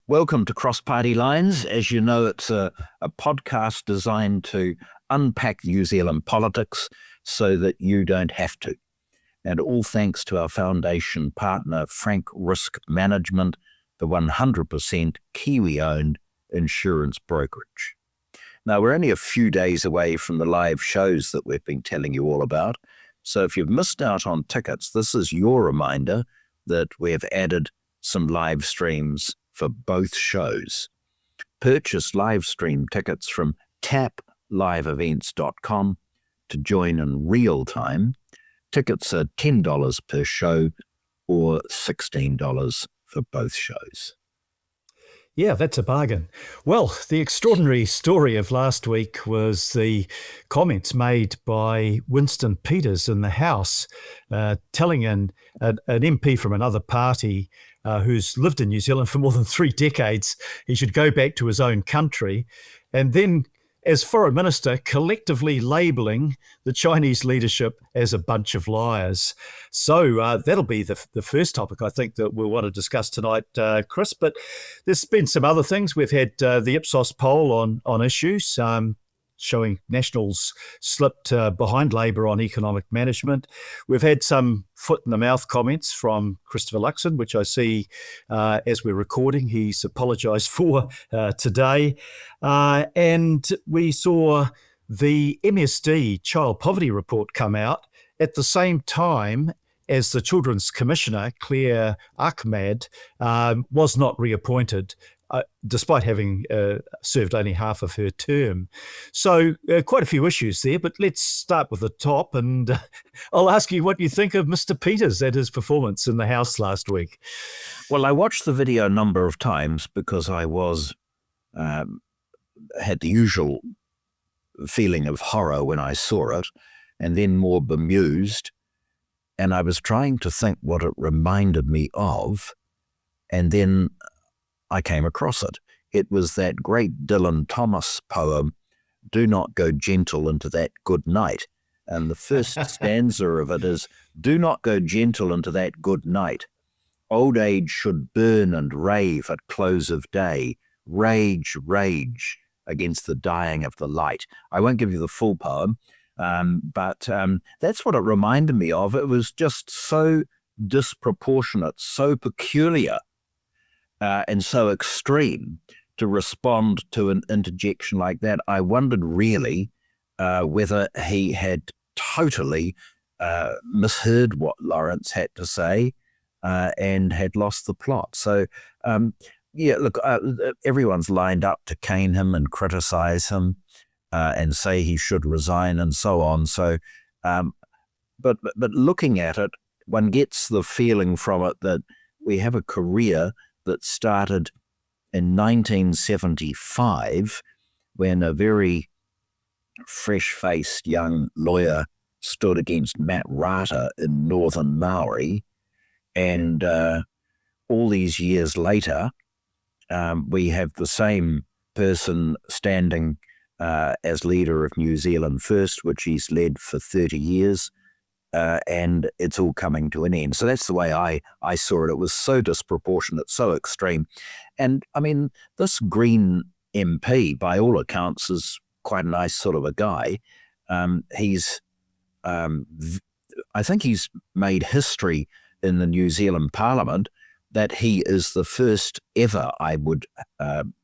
Welcome to Cross Party Lines. As you know, it's a podcast designed to unpack New Zealand politics so that you don't have to. And all thanks to our foundation partner, Frank Risk Management, the 100% kiwi-owned insurance brokerage. Now, we're only a few days away from the live shows that we've been telling you all about. So if you've missed out on tickets, this is your reminder that we have added some live streams for both shows. Purchase live stream tickets from tapliveevents.com to join in real time. Tickets are $10 per show or $16 for both shows. Yeah, that's a bargain. Well, the extraordinary story of last week was the comments made by Winston Peters in the House, telling an MP from another party who's lived in New Zealand for more than 3 decades he should go back to his own country, and then, as Foreign Minister, collectively labelling the Chinese leadership as a bunch of liars. So that'll be the first topic, I think, that we'll want to discuss tonight, Chris. But there's been some other things. We've had the Ipsos poll on issues, showing Nationals slipped behind Labor on economic management. We've had some foot-in-the-mouth comments from Christopher Luxon, which I see as we're recording. He's apologised for today. And we saw the MSD Child Poverty Report come out at the same time as the Children's Commissioner, Claire Ahmad, was not reappointed, despite having served only half of her term. So quite a few issues there, but let's start with the top, and I'll ask you what you think of Mr. Peters and his performance in the House last week. Well, I watched the video a number of times because I had the usual feeling of horror when I saw it, and then more bemused, and I was trying to think what it reminded me of, and then I came across it. It was that great Dylan Thomas poem, "Do Not Go Gentle into That Good Night." And the first stanza of it is, "Do not go gentle into that good night. Old age should burn and rave at close of day. Rage, rage against the dying of the light." I won't give you the full poem, but that's what it reminded me of. It was just so disproportionate, so peculiar, and so extreme to respond to an interjection like that. I wondered really whether he had totally misheard what Lawrence had to say and had lost the plot. So, everyone's lined up to cane him and criticize him and say he should resign and so on. So, but looking at it, one gets the feeling from it that we have a career that started in 1975 when a very fresh-faced young lawyer stood against Matt Rata in Northern Maori. And all these years later, we have the same person standing as leader of New Zealand First, which he's led for 30 years. And it's all coming to an end. So that's the way I saw it. It was so disproportionate, so extreme. And I mean, this Green MP, by all accounts, is quite a nice sort of a guy. I think he's made history in the New Zealand Parliament that he is the first ever, I would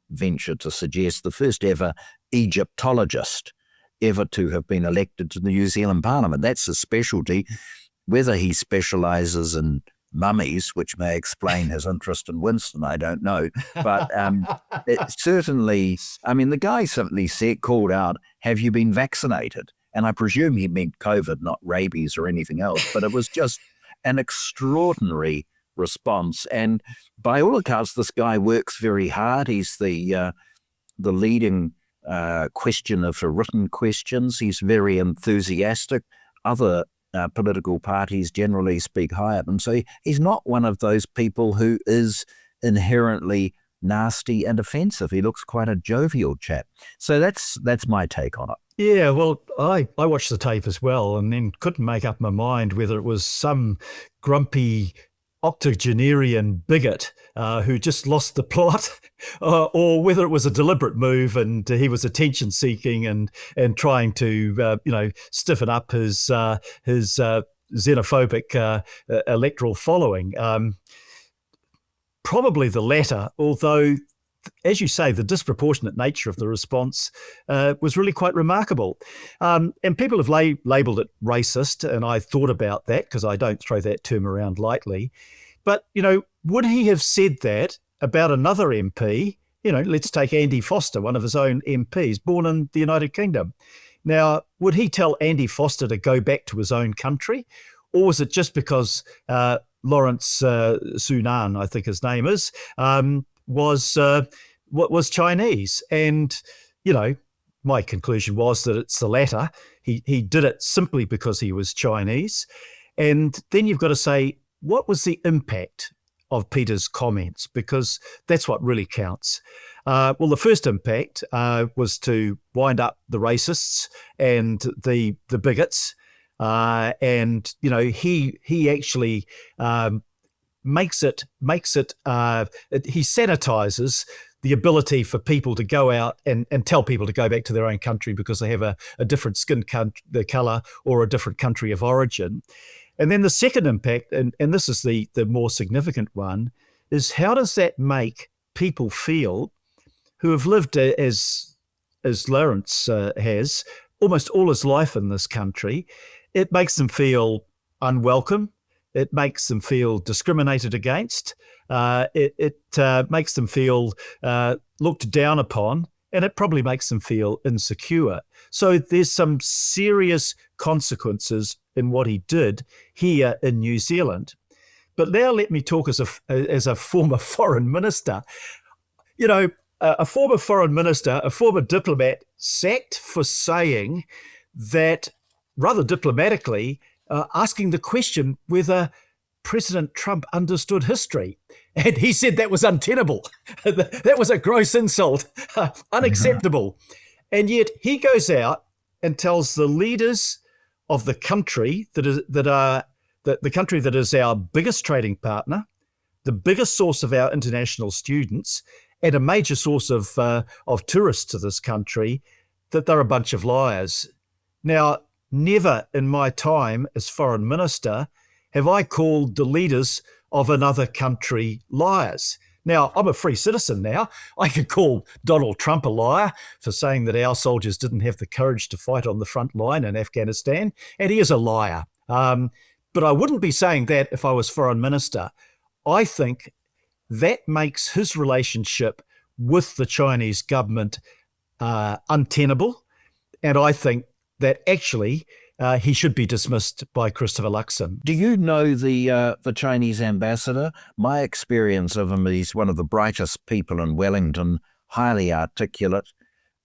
venture to suggest, the first ever Egyptologist ever to have been elected to the New Zealand Parliament. That's a specialty. Whether he specialises in mummies, which may explain his interest in Winston, I don't know. But it certainly, I mean, the guy simply called out, "Have you been vaccinated?" And I presume he meant COVID, not rabies or anything else. But it was just an extraordinary response. And by all accounts, this guy works very hard. He's the leading questioner for written questions. He's very enthusiastic. Other political parties generally speak high of him. So he's not one of those people who is inherently nasty and offensive. He looks quite a jovial chap. So that's my take on it. Yeah, well, I watched the tape as well and then couldn't make up my mind whether it was some grumpy octogenarian bigot who just lost the plot, or whether it was a deliberate move and he was attention seeking and trying to stiffen up his xenophobic electoral following. Probably the latter, although, as you say, the disproportionate nature of the response was really quite remarkable. And people have labelled it racist, and I thought about that because I don't throw that term around lightly. But, would he have said that about another MP? Let's take Andy Foster, one of his own MPs, born in the United Kingdom. Now, would he tell Andy Foster to go back to his own country? Or was it just because Lawrence Xu-Nan, I think his name is, was Chinese? And, my conclusion was that it's the latter. He did it simply because he was Chinese. And then you've got to say, what was the impact of Peters' comments? Because that's what really counts. Well, the first impact was to wind up the racists and the bigots. And he actually makes it he sanitizes the ability for people to go out and tell people to go back to their own country because they have a different skin color or a different country of origin. And then the second impact, and this is the more significant one, is how does that make people feel who have lived as Lawrence has almost all his life in this country? It makes them feel unwelcome. It makes them feel discriminated against. It makes them feel looked down upon, and it probably makes them feel insecure. So there's some serious consequences in what he did here in New Zealand. But now let me talk as a former foreign minister. A former foreign minister, a former diplomat, sacked for saying that, rather diplomatically, asking the question whether President Trump understood history. And he said that was untenable. That was a gross insult, unacceptable. And yet he goes out and tells the leaders of the country the country that is our biggest trading partner, the biggest source of our international students, and a major source of tourists to this country, that they're a bunch of liars. Now, never in my time as foreign minister have I called the leaders of another country liars. Now, I'm a free citizen now. I could call Donald Trump a liar for saying that our soldiers didn't have the courage to fight on the front line in Afghanistan, and he is a liar. But I wouldn't be saying that if I was foreign minister. I think that makes his relationship with the Chinese government untenable, and I think that actually he should be dismissed by Christopher Luxon. Do you know the Chinese ambassador? My experience of him, he's one of the brightest people in Wellington, highly articulate,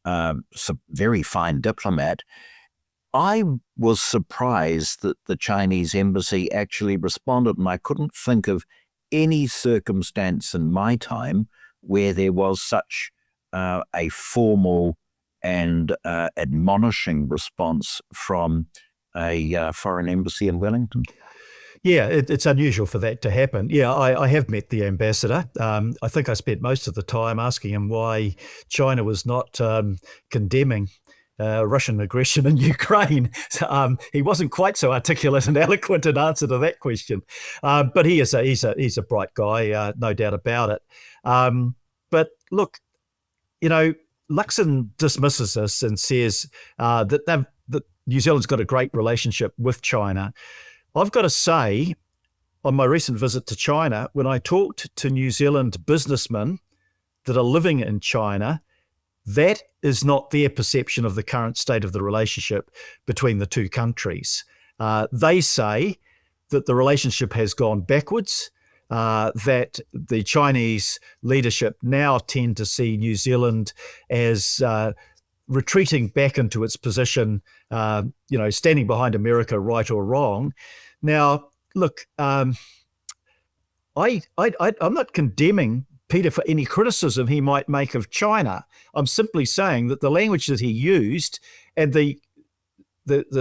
very fine diplomat. I was surprised that the Chinese embassy actually responded, and I couldn't think of any circumstance in my time where there was such a formal and admonishing response from a foreign embassy in Wellington. Yeah, it's unusual for that to happen. Yeah, I have met the ambassador. I think I spent most of the time asking him why China was not condemning Russian aggression in Ukraine. He wasn't quite so articulate and eloquent in answer to that question, but he's a bright guy, no doubt about it. But look, Luxon dismisses us and says that New Zealand's got a great relationship with China. I've got to say, on my recent visit to China, when I talked to New Zealand businessmen that are living in China, that is not their perception of the current state of the relationship between the two countries. They say that the relationship has gone backwards, that the Chinese leadership now tend to see New Zealand as retreating back into its position, standing behind America, right or wrong. Now, look, I'm not condemning Peter for any criticism he might make of China. I'm simply saying that the language that he used and the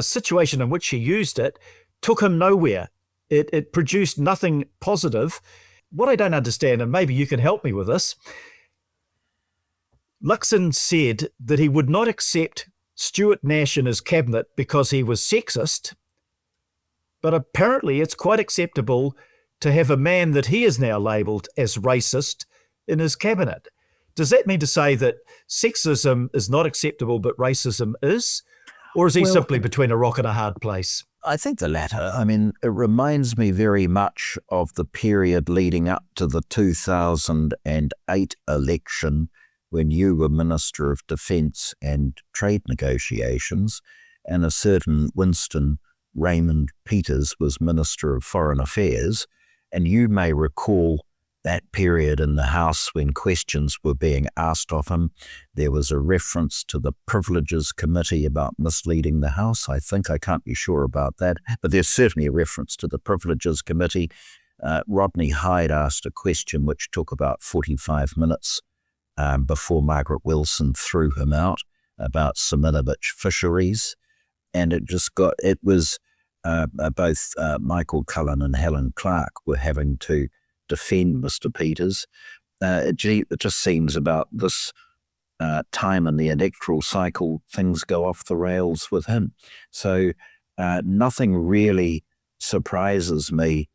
situation in which he used it took him nowhere. It produced nothing positive. What I don't understand, and maybe you can help me with this, Luxon said that he would not accept Stuart Nash in his cabinet because he was sexist, but apparently it's quite acceptable to have a man that he is now labelled as racist in his cabinet. Does that mean to say that sexism is not acceptable but racism is? Or is he simply between a rock and a hard place? I think the latter. I mean, it reminds me very much of the period leading up to the 2008 election when you were Minister of Defence and Trade Negotiations, and a certain Winston Raymond Peters was Minister of Foreign Affairs. And you may recall that period in the House when questions were being asked of him. There was a reference to the Privileges Committee about misleading the House. I can't be sure about that, but there's certainly a reference to the Privileges Committee. Rodney Hyde asked a question which took about 45 minutes before Margaret Wilson threw him out about Seminovich fisheries. And it was both Michael Cullen and Helen Clark were having to defend Mr. Peters. It just seems about this time in the electoral cycle, things go off the rails with him. So nothing really surprises me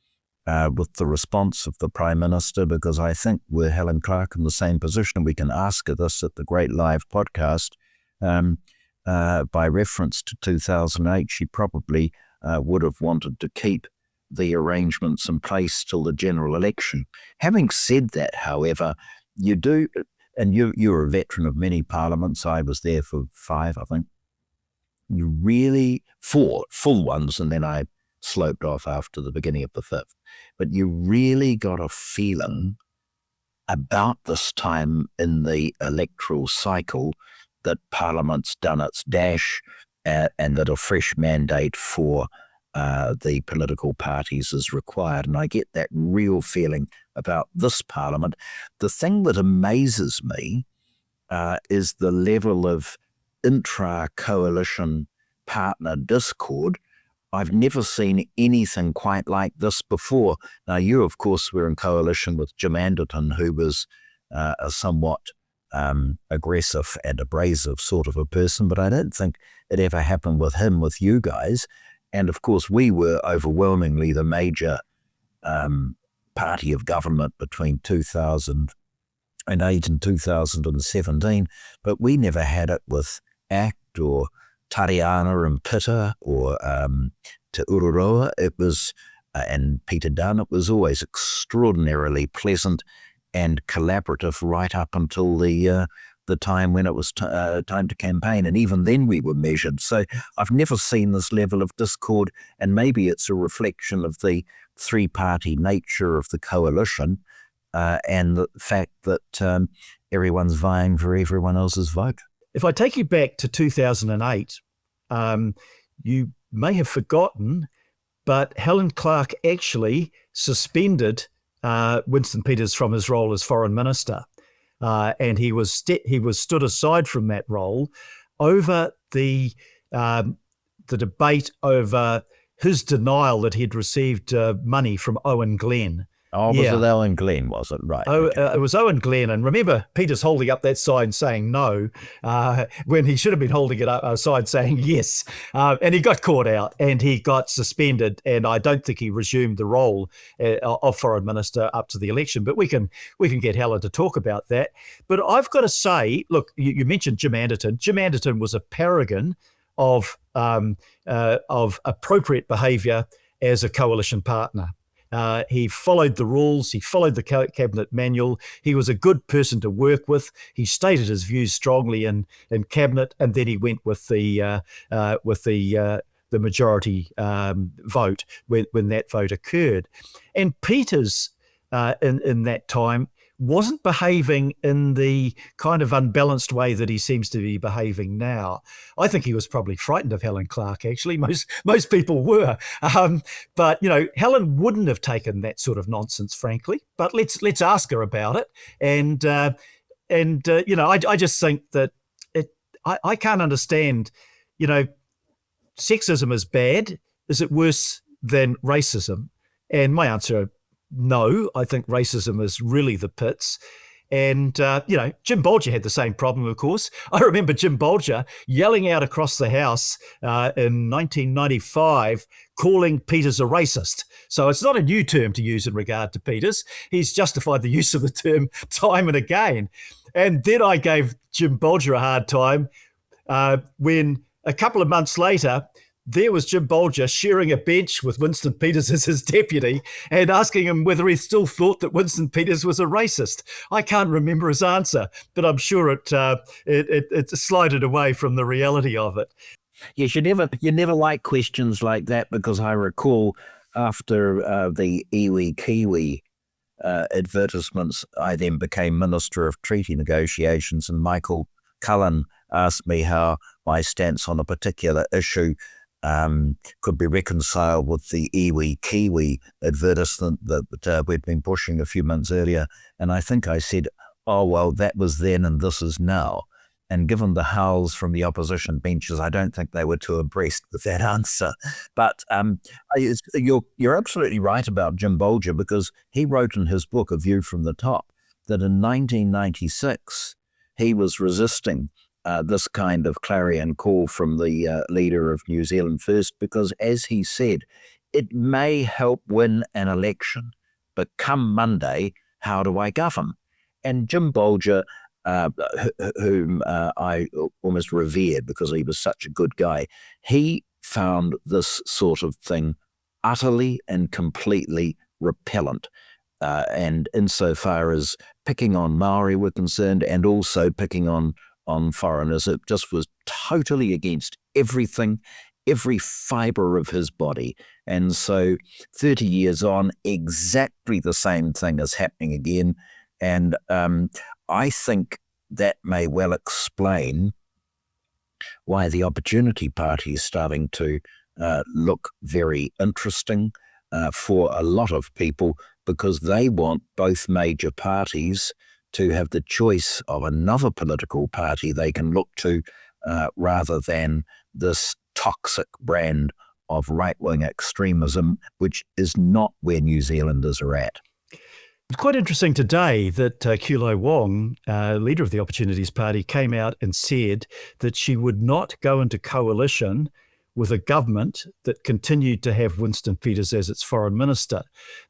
with the response of the Prime Minister, because I think we're Helen Clark in the same position. We can ask her this at the Great Live podcast. By reference to 2008, she probably would have wanted to keep the arrangements in place till the general election. Having said that, however, you do, and you're a veteran of many parliaments. I was there for 5, I think. 4 full ones, and then I sloped off after the beginning of the 5th. But you really got a feeling about this time in the electoral cycle that Parliament's done its dash and that a fresh mandate for the political parties is required. And I get that real feeling about this Parliament. The thing that amazes me is the level of intra-coalition partner discord. I've never seen anything quite like this before. Now, you, of course, were in coalition with Jim Anderton, who was a somewhat aggressive and abrasive sort of a person, but I don't think it ever happened with him, with you guys. And of course, we were overwhelmingly the major party of government between 2008 and 2017, but we never had it with ACT or Tariana and Pitta or Te Ururoa. It was, and Peter Dunn, it was always extraordinarily pleasant and collaborative right up until the time when it was time to campaign. And even then we were measured. So I've never seen this level of discord, and maybe it's a reflection of the three-party nature of the coalition and the fact that everyone's vying for everyone else's vote. If I take you back to 2008, you may have forgotten, but Helen Clark actually suspended Winston Peters from his role as foreign minister, and he was stood aside from that role over the debate over his denial that he'd received money from Owen Glenn. Oh, was it Owen Glenn, was it? Right. It was Owen Glenn. And remember, Peter's holding up that sign saying no, when he should have been holding it up aside saying yes. And he got caught out and he got suspended. And I don't think he resumed the role of foreign minister up to the election. But we can get Helen to talk about that. But I've got to say, look, you mentioned Jim Anderton. Jim Anderton was a paragon of appropriate behaviour as a coalition partner. He followed the rules. He followed the cabinet manual. He was a good person to work with. He stated his views strongly in cabinet, and then he went with the majority vote when that vote occurred. And Peters, in that time, wasn't behaving in the kind of unbalanced way that he seems to be behaving now. I think he was probably frightened of Helen Clark, actually. Most people were. But, Helen wouldn't have taken that sort of nonsense, frankly. But let's ask her about it. And I just think that I can't understand, sexism is bad. Is it worse than racism? And my answer, no, I think racism is really the pits. And, Jim Bolger had the same problem, of course. I remember Jim Bolger yelling out across the House in 1995, calling Peters a racist. So it's not a new term to use in regard to Peters. He's justified the use of the term time and again. And then I gave Jim Bolger a hard time when a couple of months later, there was Jim Bolger sharing a bench with Winston Peters as his deputy and asking him whether he still thought that Winston Peters was a racist. I can't remember his answer, but I'm sure it slided away from the reality of it. Yes, you never like questions like that, because I recall after the iwi kiwi advertisements, I then became Minister of Treaty Negotiations, and Michael Cullen asked me how my stance on a particular issue could be reconciled with the iwi kiwi advertisement that we'd been pushing a few months earlier. And I think I said, oh, well, that was then and this is now. And given the howls from the opposition benches, I don't think they were too impressed with that answer. But you're absolutely right about Jim Bolger, because he wrote in his book, A View from the Top, that in 1996, he was resisting this kind of clarion call from the leader of New Zealand First, because, as he said, it may help win an election, but come Monday, how do I govern? And Jim Bolger, whom I almost revered because he was such a good guy, he found this sort of thing utterly and completely repellent. And insofar as picking on Maori were concerned, and also picking on foreigners, it just was totally against everything, every fibre of his body. And so 30 years on, exactly the same thing is happening again. And I think that may well explain why the Opportunity Party is starting to look very interesting for a lot of people, because they want both major parties to have the choice of another political party they can look to, rather than this toxic brand of right-wing extremism, which is not where New Zealanders are at. It's quite interesting today that Kulai Wong, leader of the Opportunities Party, came out and said that she would not go into coalition with a government that continued to have Winston Peters as its foreign minister.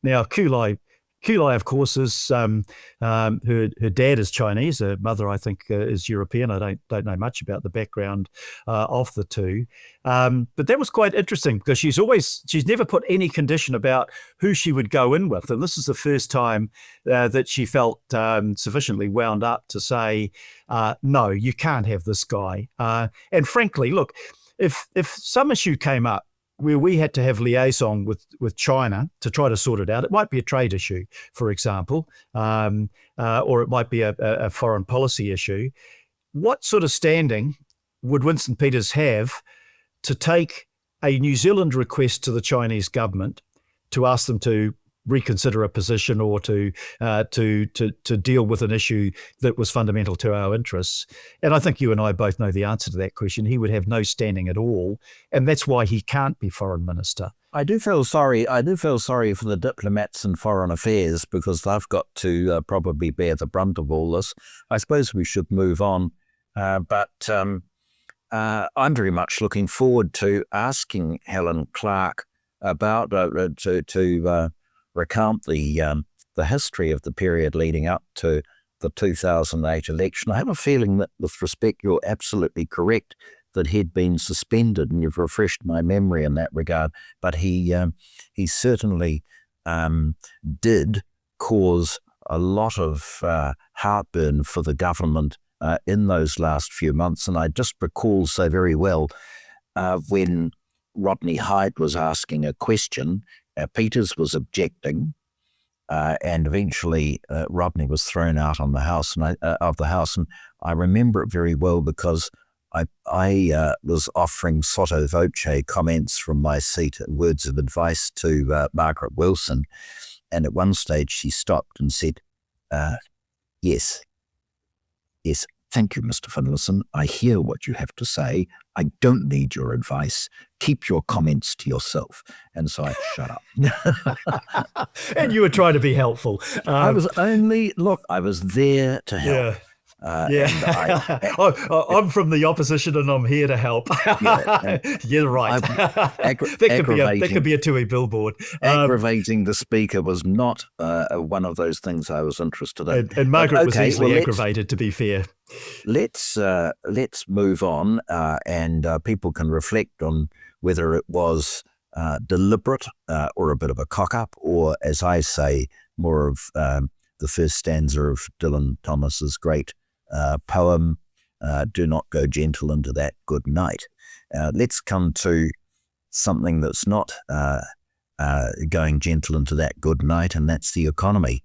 Now, Kulai, of course, is her dad is Chinese. Her mother, I think, is European. I don't know much about the background of the two, but that was quite interesting, because she's never put any condition about who she would go in with, and this is the first time that she felt sufficiently wound up to say, no, you can't have this guy. And frankly, look, if some issue came up where we had to have liaison with China to try to sort it out, it might be a trade issue, for example, or it might be a foreign policy issue. What sort of standing would Winston Peters have to take a New Zealand request to the Chinese government to ask them to reconsider a position, or to deal with an issue that was fundamental to our interests? And I think you and I both know the answer to that question. He would have no standing at all, and that's why he can't be foreign minister. I do feel sorry for the diplomats in foreign affairs, because they've got to probably bear the brunt of all this. I suppose we should move on, but I'm very much looking forward to asking Helen Clark about to recount the history of the period leading up to the 2008 election. I have a feeling that, with respect, you're absolutely correct that he'd been suspended, and you've refreshed my memory in that regard. But he certainly did cause a lot of heartburn for the government in those last few months. And I just recall so very well when Rodney Hyde was asking a question, Peters was objecting, and eventually Rodney was thrown out of the house. And I remember it very well, because I was offering sotto voce comments from my seat, words of advice to Margaret Wilson, and at one stage she stopped and said, "Yes, Thank you, Mr. Finlayson. I hear what you have to say. I don't need your advice. Keep your comments to yourself. And so I shut up. And you were trying to be helpful. I was there to help. Yeah. I'm from the opposition and I'm here to help. You're right. That could be a TUI billboard. Aggravating the speaker was not one of those things I was interested in. And Margaret was easily aggravated, to be fair. Let's move on, and people can reflect on whether it was deliberate or a bit of a cock-up, or, as I say, more of the first stanza of Dylan Thomas's great poem, Do Not Go Gentle Into That Good Night. Let's come to something that's not going gentle into that good night, and that's the economy,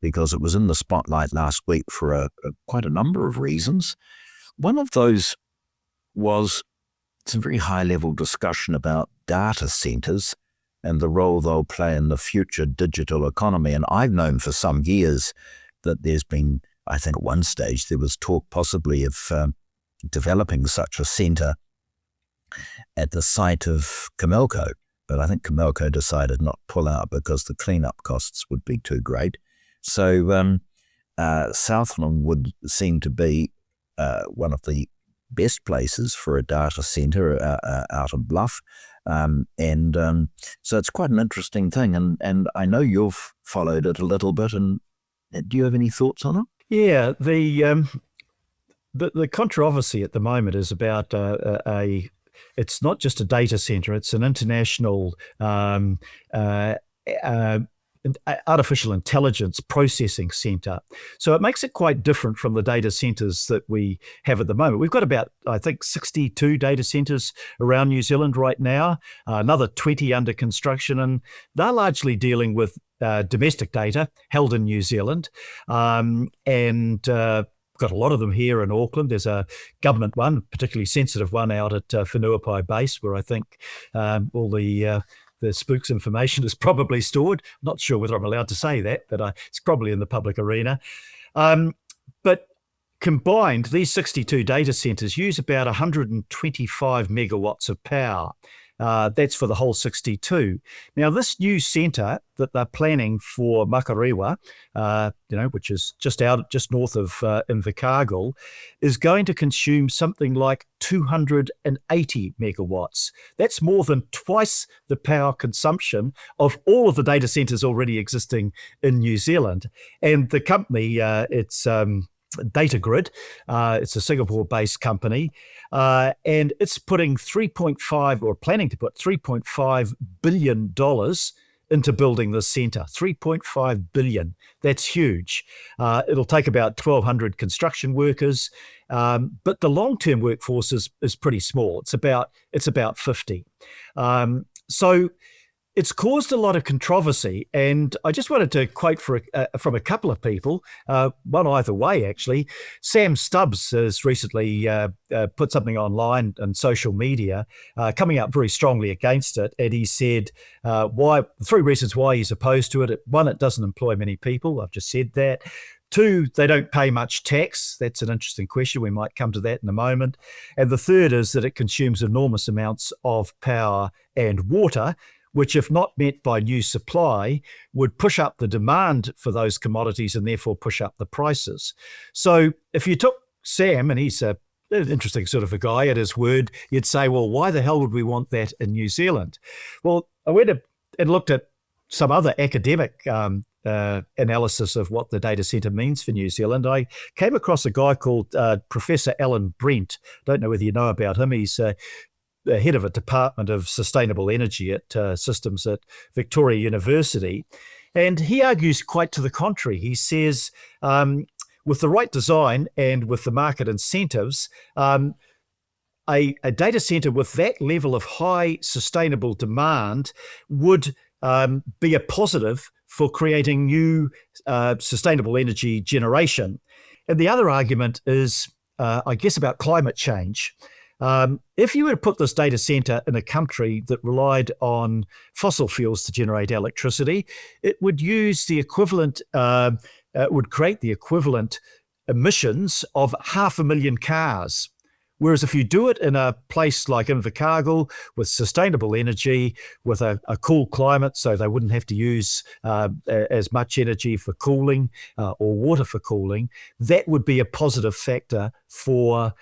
because it was in the spotlight last week for quite a number of reasons. One of those was some very high-level discussion about data centers and the role they'll play in the future digital economy. And I've known for some years that there's been, I think at one stage, there was talk possibly of developing such a center at the site of Comelco. But I think Comelco decided not to pull out because the cleanup costs would be too great. So Southland would seem to be one of the best places for a data center out of Bluff. So it's quite an interesting thing. And I know you've followed it a little bit. And do you have any thoughts on it? Yeah, the controversy at the moment is about it's not just a data center, it's an international artificial intelligence processing center. So it makes it quite different from the data centers that we have at the moment. We've got about, I think, 62 data centers around New Zealand right now, another 20 under construction, and they're largely dealing with domestic data held in New Zealand. Got a lot of them here in Auckland. There's a government one, particularly sensitive one out at Whenuapai Base, where I think all the spooks information is probably stored. Not sure whether I'm allowed to say that, but it's probably in the public arena. But combined, these 62 data centers use about 125 megawatts of power. That's for the whole 62. Now, this new centre that they're planning for Makarewa, which is just north of Invercargill, is going to consume something like 280 megawatts. That's more than twice the power consumption of all of the data centres already existing in New Zealand. And the company, it's Data Grid. It's a Singapore-based company, and it's putting planning to put $3.5 billion into building this centre. $3.5 billion. That's huge. It'll take about 1,200 construction workers, but the long-term workforce is pretty small. It's about 50. So it's caused a lot of controversy, and I just wanted to quote from a couple of people, one either way, actually. Sam Stubbs has recently put something online on social media, coming out very strongly against it, and he said three reasons why he's opposed to it. One, it doesn't employ many people. I've just said that. Two, they don't pay much tax. That's an interesting question. We might come to that in a moment. And the third is that it consumes enormous amounts of power and water, which, if not met by new supply, would push up the demand for those commodities and therefore push up the prices. So if you took Sam, and he's an interesting sort of a guy, at his word, you'd say, well, why the hell would we want that in New Zealand? Well, I went and looked at some other academic analysis of what the data centre means for New Zealand. I came across a guy called Professor Alan Brent. Don't know whether you know about him. He's the head of a Department of Sustainable Energy at Systems at Victoria University. And he argues quite to the contrary. He says, with the right design and with the market incentives, a data centre with that level of high sustainable demand would be a positive for creating new sustainable energy generation. And the other argument is, I guess, about climate change. If you were to put this data center in a country that relied on fossil fuels to generate electricity, it would use the equivalent, would create the equivalent emissions of 500,000 cars. Whereas if you do it in a place like Invercargill with sustainable energy, with a cool climate, so they wouldn't have to use as much energy for cooling or water for cooling, that would be a positive factor for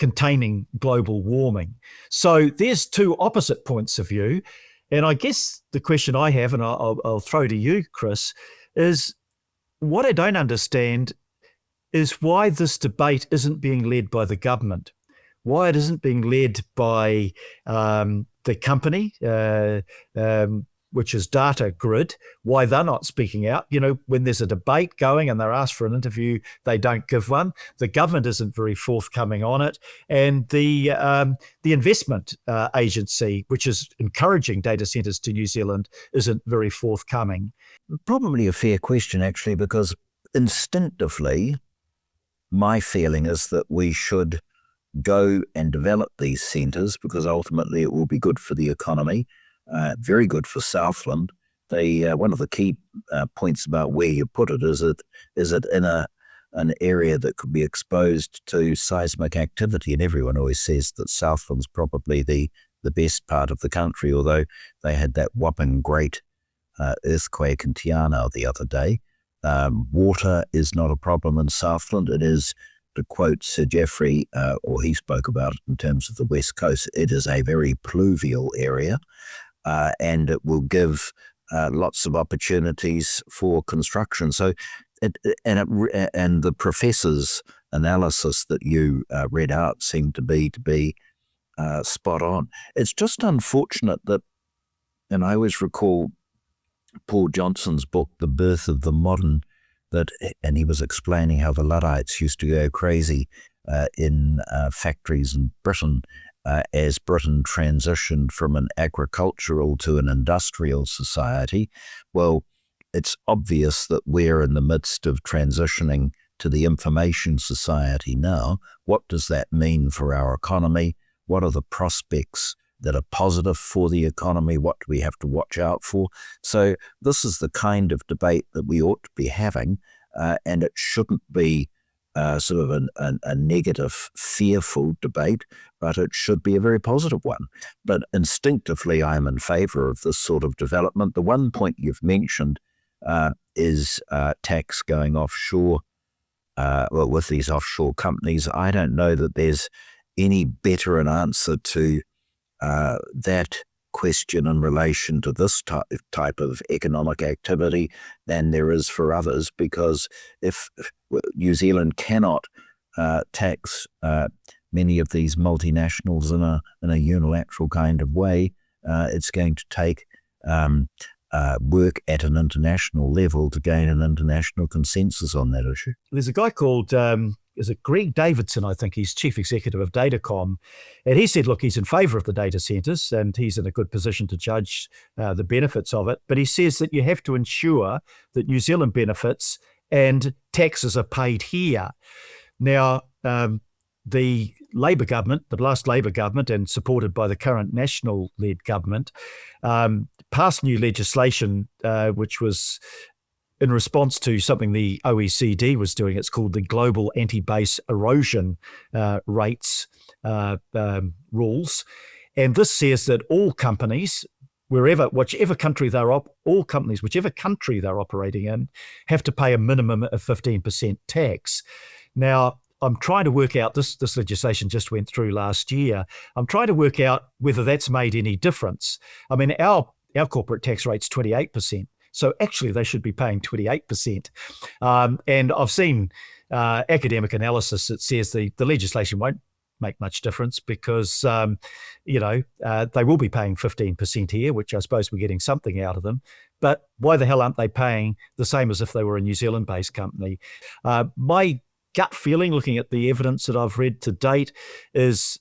containing global warming. So there's two opposite points of view. And I guess the question I have, and I'll throw to you, Chris, is what I don't understand is why this debate isn't being led by the government, why it isn't being led by the company, which is Data Grid, why they're not speaking out. You know, when there's a debate going and they're asked for an interview, they don't give one. The government isn't very forthcoming on it. And the investment agency, which is encouraging data centres to New Zealand, isn't very forthcoming. Probably a fair question, actually, because instinctively, my feeling is that we should go and develop these centres because ultimately it will be good for the economy, very good for Southland. One of the key points about where you put it is it in an area that could be exposed to seismic activity, and everyone always says that Southland's probably the best part of the country, although they had that whopping great earthquake in Te Anau the other day. Water is not a problem in Southland. It is, to quote Sir Geoffrey, or he spoke about it in terms of the West Coast, it is a very pluvial area, and it will give lots of opportunities for construction. So, and the professor's analysis that you read out seemed to be spot on. It's just unfortunate that, and I always recall Paul Johnson's book, The Birth of the Modern, and he was explaining how the Luddites used to go crazy in factories in Britain as Britain transitioned from an agricultural to an industrial society. Well, it's obvious that we're in the midst of transitioning to the information society now. What does that mean for our economy? What are the prospects that are positive for the economy? What do we have to watch out for? So this is the kind of debate that we ought to be having, and it shouldn't be sort of a negative, fearful debate, but it should be a very positive one. But instinctively, I'm in favour of this sort of development. The one point you've mentioned is tax going offshore, with these offshore companies. I don't know that there's any better an answer to that question in relation to this type of economic activity than there is for others, because if New Zealand cannot tax many of these multinationals in a unilateral kind of way, it's going to take work at an international level to gain an international consensus on that issue. There's a guy called is it Greg Davidson, I think he's chief executive of Datacom, and he said, look, he's in favour of the data centres and he's in a good position to judge the benefits of it, but he says that you have to ensure that New Zealand benefits and taxes are paid here. Now, the Labour government, the last Labour government, and supported by the current National-led government, passed new legislation which was in response to something the OECD was doing. It's called the Global Anti-Base Erosion Rates rules. And this says that all companies, whichever country they're operating in, have to pay a minimum of 15% tax. Now, I'm trying to work out, this legislation just went through last year. I'm trying to work out whether that's made any difference. I mean, our corporate tax rate's 28%. So actually, they should be paying 28%. And I've seen academic analysis that says the legislation won't make much difference because, they will be paying 15% here, which I suppose we're getting something out of them. But why the hell aren't they paying the same as if they were a New Zealand-based company? My gut feeling, looking at the evidence that I've read to date, is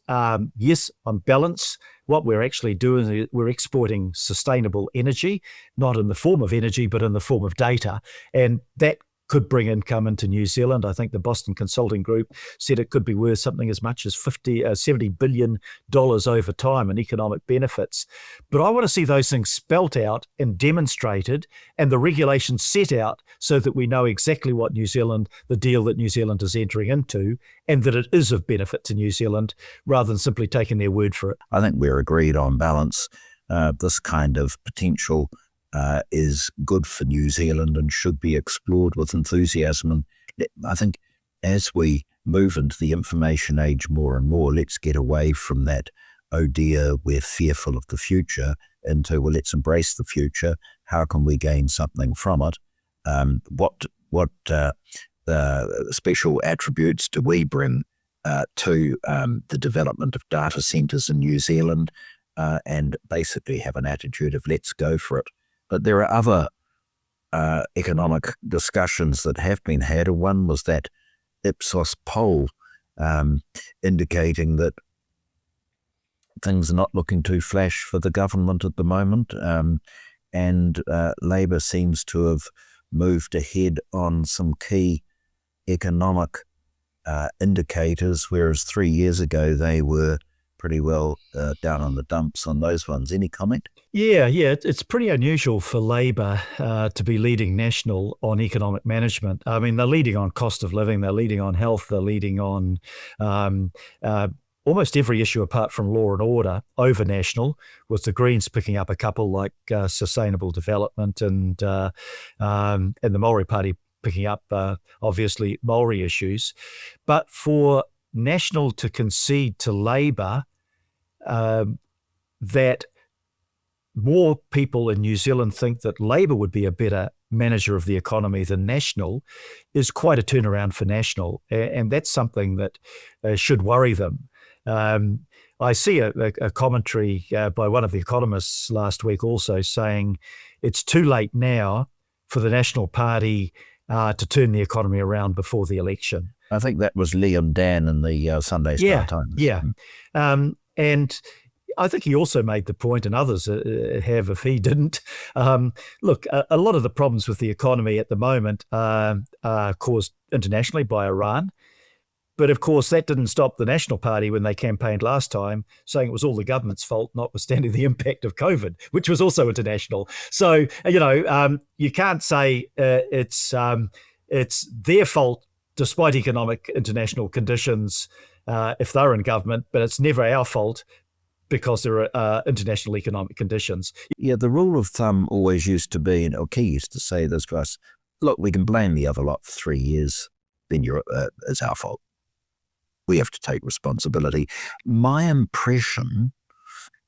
yes, on balance, what we're actually doing is we're exporting sustainable energy, not in the form of energy, but in the form of data. And that could bring income into New Zealand. I think the Boston Consulting Group said it could be worth something as much as $70 billion over time in economic benefits. But I want to see those things spelt out and demonstrated, and the regulations set out so that we know exactly what the deal that New Zealand is entering into, and that it is of benefit to New Zealand, rather than simply taking their word for it. I think we're agreed on balance. This kind of potential is good for New Zealand and should be explored with enthusiasm. And I think as we move into the information age more and more, let's get away from that, oh dear, we're fearful of the future, into, well, let's embrace the future. How can we gain something from it? What special attributes do we bring to the development of data centres in New Zealand, and basically have an attitude of let's go for it. But there are other economic discussions that have been had, and one was that Ipsos poll indicating that things are not looking too flash for the government at the moment, and Labour seems to have moved ahead on some key economic indicators, whereas 3 years ago they were pretty well down on the dumps on those ones. Any comment? Yeah, it's pretty unusual for Labour to be leading national on economic management. I mean, they're leading on cost of living, they're leading on health, they're leading on almost every issue apart from law and order over national, with the Greens picking up a couple like sustainable development and the Maori Party picking up, obviously, Maori issues. But for National to concede to Labour that more people in New Zealand think that Labour would be a better manager of the economy than National is quite a turnaround for National. And that's something that should worry them. I see a commentary by one of the economists last week also saying it's too late now for the National Party to turn the economy around before the election. I think that was Liam Dan in the Sunday Star Times. Yeah. And I think he also made the point, and others have if he didn't. Look, a lot of the problems with the economy at the moment are caused internationally by Iran. But of course, that didn't stop the National Party when they campaigned last time, saying it was all the government's fault, notwithstanding the impact of COVID, which was also international. So, you can't say it's their fault despite economic international conditions if they're in government, but it's never our fault because there are international economic conditions. Yeah, the rule of thumb always used to be, and O'Key used to say this to us, look, we can blame the other lot for 3 years, then it's our fault. We have to take responsibility. My impression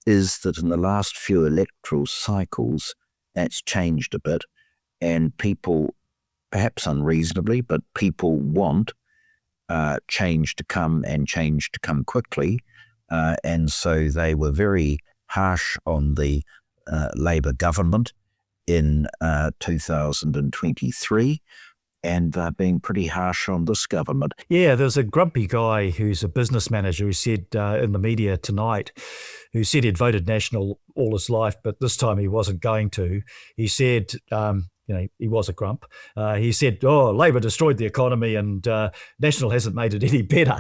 is that in the last few electoral cycles, that's changed a bit, and people, perhaps unreasonably, but people want change to come, and change to come quickly. And so they were very harsh on the Labour government in 2023. And they're being pretty harsh on this government. Yeah, there's a grumpy guy who's a business manager who said in the media tonight, who said he'd voted National all his life, but this time he wasn't going to. He said, he was a grump. He said, Labour destroyed the economy and National hasn't made it any better.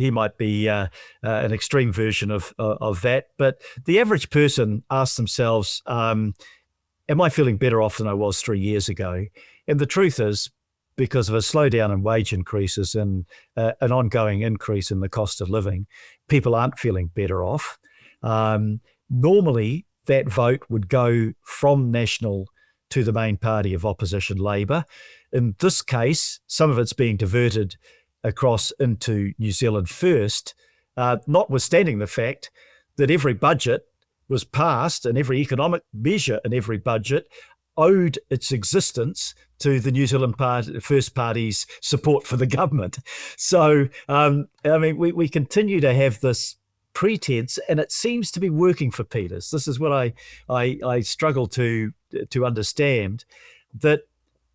He might be an extreme version of that. But the average person asks themselves, am I feeling better off than I was 3 years ago? And the truth is, because of a slowdown in wage increases and an ongoing increase in the cost of living, people aren't feeling better off. Normally, that vote would go from National to the main party of opposition, Labour. In this case, some of it's being diverted across into New Zealand First, notwithstanding the fact that every budget was passed and every economic measure in every budget owed its existence to the New Zealand First Party's support for the government. So, we continue to have this pretense, and it seems to be working for Peters. This is what I struggle to understand, that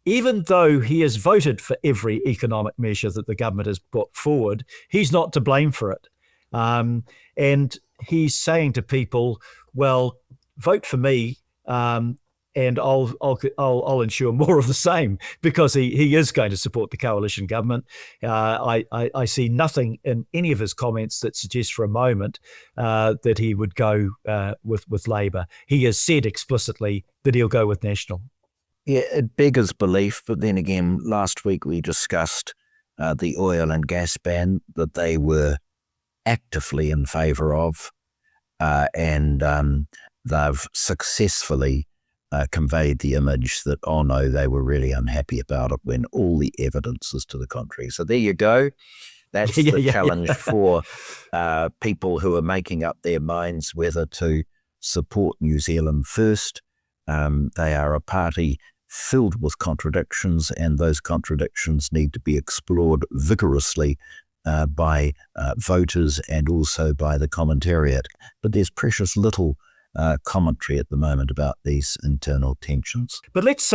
even though he has voted for every economic measure that the government has put forward, he's not to blame for it. And he's saying to people, well, vote for me and I'll ensure more of the same, because he is going to support the coalition government. I see nothing in any of his comments that suggests for a moment that he would go with Labor. He has said explicitly that he'll go with National. Yeah, it beggars belief, but then again, last week we discussed the oil and gas ban that they were actively in favour of, and they've successfully conveyed the image that, oh no, they were really unhappy about it, when all the evidence is to the contrary. So there you go. That's the challenge for people who are making up their minds whether to support New Zealand First. They are a party filled with contradictions, and those contradictions need to be explored vigorously by voters and also by the commentariat. But there's precious little commentary at the moment about these internal tensions. But let's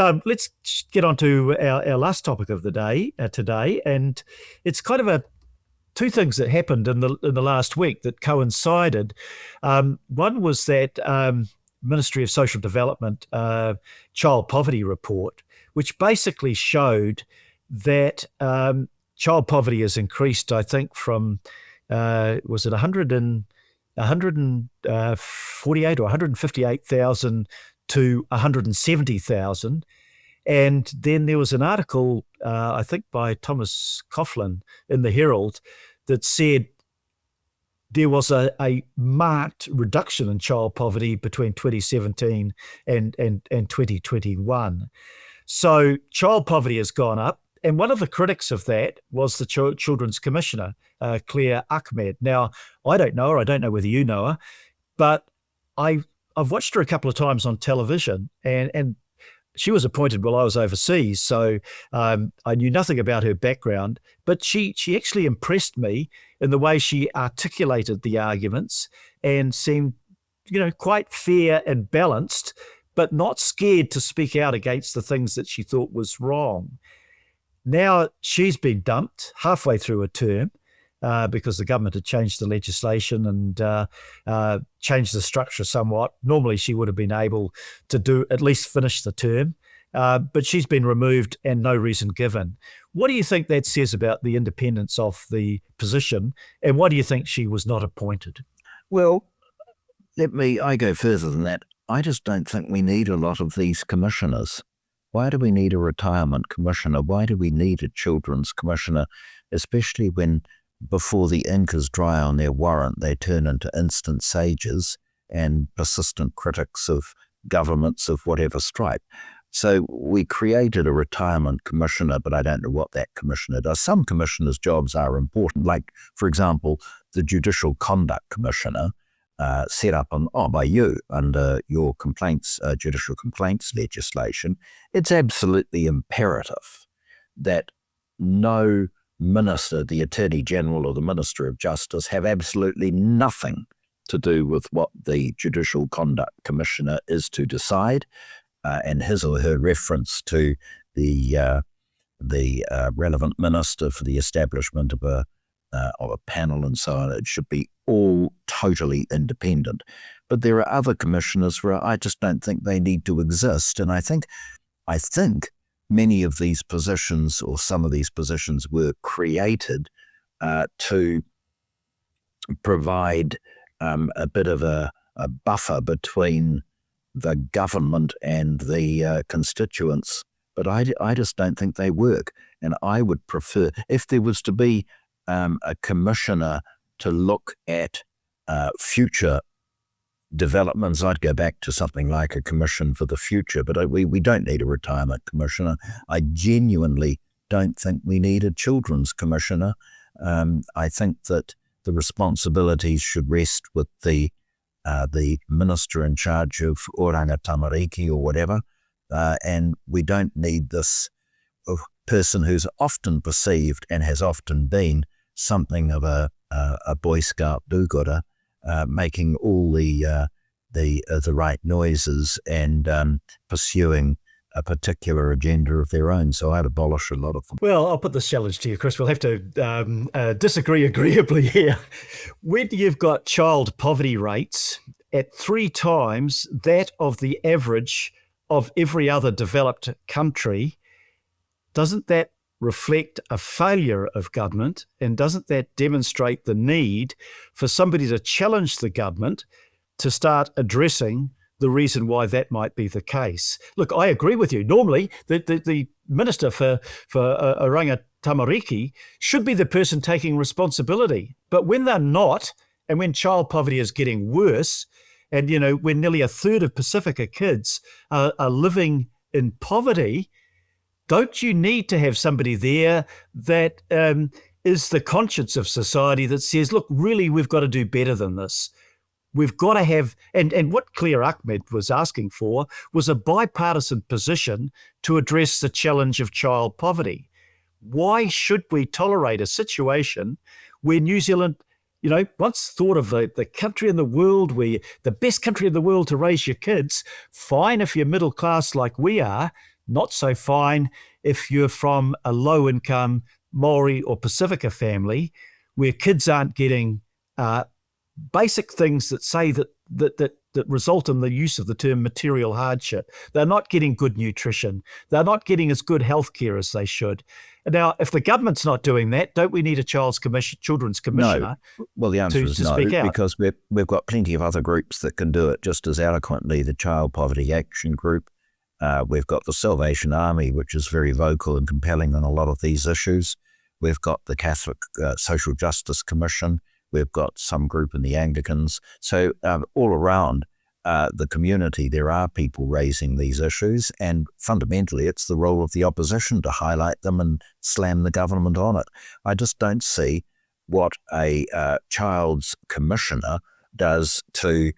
get on to our last topic of the day today, and it's kind of two things that happened in the last week that coincided. One was that Ministry of Social Development child poverty report, which basically showed that child poverty has increased, I think, from was it 148 or 158,000 to 170,000. And then there was an article, I think by Thomas Coughlin in the Herald, that said there was a marked reduction in child poverty between 2017 and 2021. So child poverty has gone up. And one of the critics of that was the Children's Commissioner, Claire Ahmed. Now, I don't know her. I don't know whether you know her, but I've watched her a couple of times on television, and she was appointed while I was overseas, so I knew nothing about her background. But she actually impressed me in the way she articulated the arguments and seemed, quite fair and balanced, but not scared to speak out against the things that she thought was wrong. Now she's been dumped halfway through a term because the government had changed the legislation and changed the structure somewhat. Normally she would have been able to at least finish the term, but she's been removed and no reason given. What do you think that says about the independence of the position, and why do you think she was not appointed? Well, I go further than that. I just don't think we need a lot of these commissioners. Why do we need a retirement commissioner? Why do we need a children's commissioner, especially when before the ink is dry on their warrant, they turn into instant sages and persistent critics of governments of whatever stripe? So we created a retirement commissioner, but I don't know what that commissioner does. Some commissioners' jobs are important, like, for example, the Judicial Conduct Commissioner, set up by you under your judicial complaints legislation. It's absolutely imperative that no minister, the Attorney General or the Minister of Justice, have absolutely nothing to do with what the Judicial Conduct Commissioner is to decide, and his or her reference to the relevant minister for the establishment of a panel and so on. It should be all totally independent. But there are other commissioners where I just don't think they need to exist. And I think many of these positions, or some of these positions, were created to provide a bit of a buffer between the government and the constituents. But I just don't think they work. And I would prefer, if there was to be a commissioner to look at future developments, I'd go back to something like a commission for the future. But we don't need a retirement commissioner. I genuinely don't think we need a children's commissioner. I think that the responsibilities should rest with the minister in charge of Oranga Tamariki or whatever, and we don't need this person who's often perceived and has often been something of a Boy Scout do-gooder, making all the right noises and pursuing a particular agenda of their own. So I'd abolish a lot of them. Well, I'll put this challenge to you, Chris. We'll have to disagree agreeably here. When you've got child poverty rates at 3 times that of the average of every other developed country, doesn't that reflect a failure of government? And doesn't that demonstrate the need for somebody to challenge the government to start addressing the reason why that might be the case? Look, I agree with you. Normally, the Minister for Oranga Tamariki should be the person taking responsibility. But when they're not, and when child poverty is getting worse, and, when nearly a third of Pacifica kids are living in poverty, don't you need to have somebody there that is the conscience of society that says, look, really, we've got to do better than this. We've got to have, and what Claire Ahmed was asking for was a bipartisan position to address the challenge of child poverty. Why should we tolerate a situation where New Zealand, once thought of the country in the world, where the best country in the world to raise your kids, fine if you're middle class like we are, not so fine if you're from a low-income Maori or Pacifica family, where kids aren't getting basic things that say that result in the use of the term material hardship. They're not getting good nutrition. They're not getting as good healthcare as they should. Now, if the government's not doing that, don't we need a children's commissioner? No. Well, the answer is no, because we've got plenty of other groups that can do it just as eloquently. The Child Poverty Action Group. We've got the Salvation Army, which is very vocal and compelling on a lot of these issues. We've got the Catholic Social Justice Commission. We've got some group in the Anglicans. So all around the community, there are people raising these issues, and fundamentally it's the role of the opposition to highlight them and slam the government on it. I just don't see what a child's commissioner does to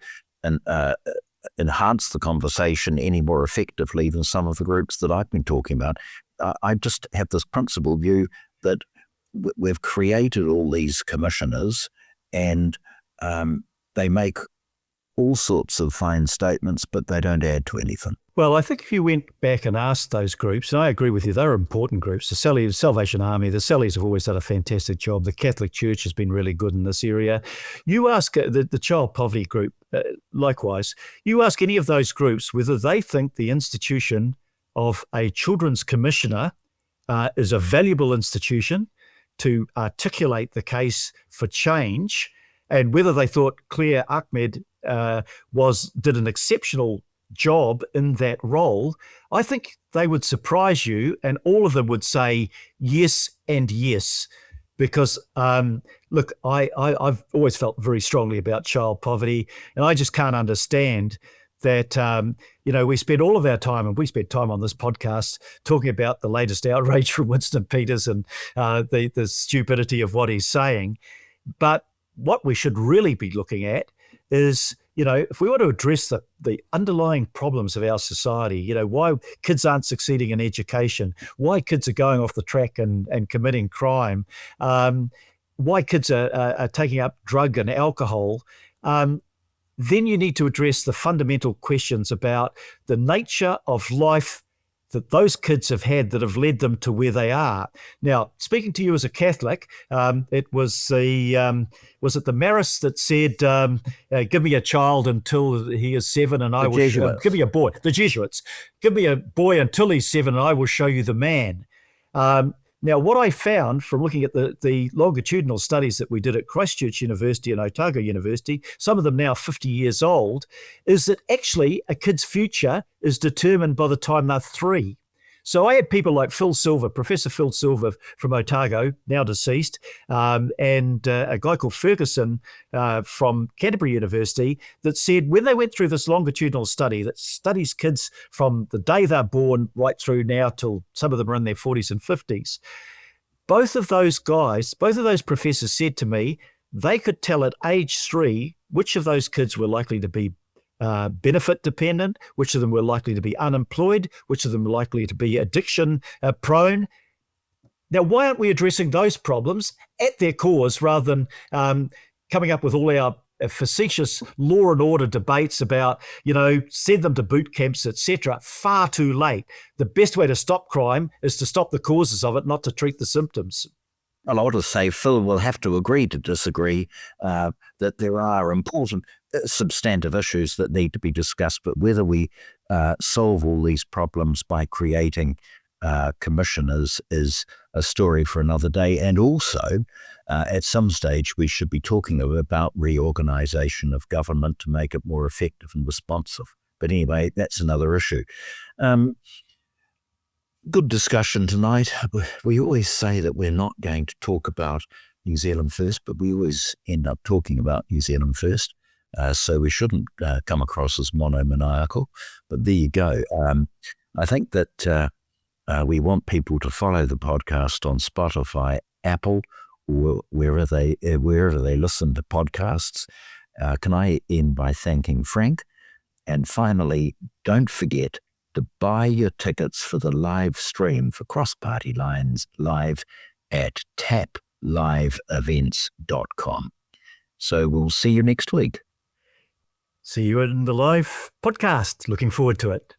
enhance the conversation any more effectively than some of the groups that I've been talking about. I just have this principal view that we've created all these commissioners, and they make all sorts of fine statements, but they don't add to anything. Well, I think if you went back and asked those groups, and I agree with you, they're important groups. The Salvation Army, the Sallies have always done a fantastic job. The Catholic Church has been really good in this area. You ask the Child Poverty Group, likewise, you ask any of those groups whether they think the institution of a Children's Commissioner is a valuable institution to articulate the case for change, and whether they thought Claire Ahmed did an exceptional job in that role, I think they would surprise you, and all of them would say yes and yes. Because, look, I've always felt very strongly about child poverty, and I just can't understand that, we spend all of our time, and we spend time on this podcast talking about the latest outrage from Winston Peters and the stupidity of what he's saying. But what we should really be looking at is, if we want to address the underlying problems of our society, why kids aren't succeeding in education, why kids are going off the track and committing crime, why kids are taking up drug and alcohol, then you need to address the fundamental questions about the nature of life that those kids have had that have led them to where they are. Now, speaking to you as a Catholic, it was the Maris that said, give me a child until he is 7 and I will give me a boy. The Jesuits. Give me a boy until he's 7 and I will show you the man. Now, what I found from looking at the longitudinal studies that we did at Christchurch University and Otago University, some of them now 50 years old, is that actually a kid's future is determined by the time they're 3. So I had people like Phil Silver, Professor Phil Silver from Otago, now deceased, and a guy called Ferguson from Canterbury University that said when they went through this longitudinal study that studies kids from the day they're born right through now till some of them are in their 40s and 50s, both of those professors said to me they could tell at age 3 which of those kids were likely to be benefit dependent, which of them were likely to be unemployed, which of them were likely to be addiction prone. Now, why aren't we addressing those problems at their cause rather than coming up with all our facetious law and order debates about, send them to boot camps, etc., far too late? The best way to stop crime is to stop the causes of it, not to treat the symptoms. Well, I ought to say Phil will have to agree to disagree, that there are important substantive issues that need to be discussed, but whether we solve all these problems by creating commissioners is a story for another day. And also, at some stage, we should be talking about reorganisation of government to make it more effective and responsive. But anyway, that's another issue. Good discussion tonight. We always say that we're not going to talk about New Zealand first, but we always end up talking about New Zealand first. So we shouldn't come across as monomaniacal. But there you go. I think that we want people to follow the podcast on Spotify, Apple, or wherever they listen to podcasts. Can I end by thanking Frank? And finally, don't forget to buy your tickets for the live stream for Cross Party Lines live at tapliveevents.com. So we'll see you next week. See you in the live podcast. Looking forward to it.